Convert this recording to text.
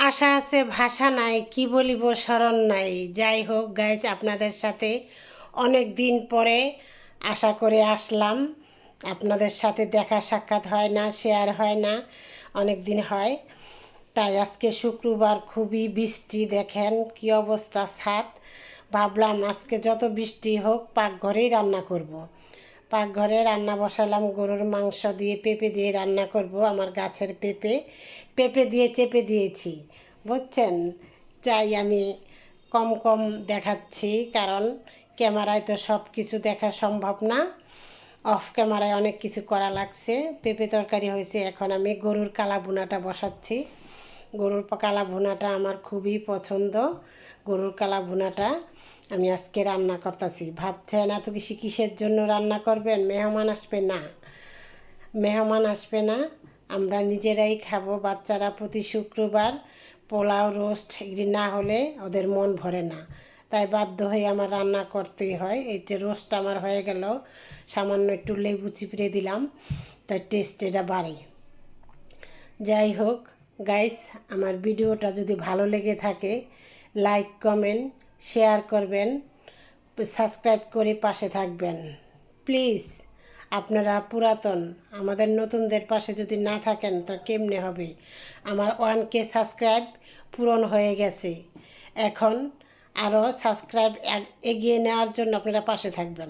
আশা আছে ভাষা নাই, কি বলিব স্মরণ নাই। যাই হোক গাইস, আপনাদের সাথে অনেক দিন পরে আশা করে আসলাম। আপনাদের সাথে দেখা সাক্ষাৎ হয় না, শেয়ার হয় না, অনেক দিন হয়। তাই আজকে শুক্রবার, খুবই বৃষ্টি, দেখেন কি অবস্থা ছাদ। ভাবলাম আজকে যত বৃষ্টি হোক পাকঘরেই রান্না করব। পাকঘরে রান্না বসালাম, গরুর মাংস দিয়ে পেঁপে দিয়ে রান্না করব। আমার গাছের পেঁপে, পেঁপে দিয়ে চেপে দিয়েছি, বুঝছেন। চাই আমি কম কম দেখাচ্ছি, কারণ ক্যামেরায় তো সব কিছু দেখা সম্ভব না। অফ ক্যামেরায় অনেক কিছু করা লাগছে। পেঁপে তরকারি হয়েছে, এখন আমি গরুর কালা ভুনাটা বসাচ্ছি। গরুর কালা ভুনাটা আমার খুবই পছন্দ। গরুর কালা ভুনাটা আমি আজকে রান্না করতেছি। ভাবছেন এত কিছু কিসের জন্য রান্না করবেন? মেহমান আসবে না, মেহমান আসবে না, আমরা নিজেরাই খাবো। বাচ্চারা প্রতি শুক্রবার পোলাও, রোস্ট এগুলি না হলে ওদের মন ভরে না, তাই বাধ্য হয়ে আমার রান্না করতেই হয়। এই যে রোস্ট আমার হয়ে গেল, সামান্য একটু লেবু চিপড়ে দিলাম, তাই টেস্ট এটা বাড়ে। যাই হোক গাইস, আমার ভিডিওটা যদি ভালো লেগে থাকে লাইক, কমেন্ট, শেয়ার করবেন, সাবস্ক্রাইব করে পাশে থাকবেন প্লিজ। আপনারা পুরাতন, আমাদের নতুনদের পাশে যদি না থাকেন তা কেমনে হবে? আমার 1K সাবস্ক্রাইব পূরণ হয়ে গেছে, এখন আরও সাবস্ক্রাইব এগিয়ে নেওয়ার জন্য আপনারা পাশে থাকবেন।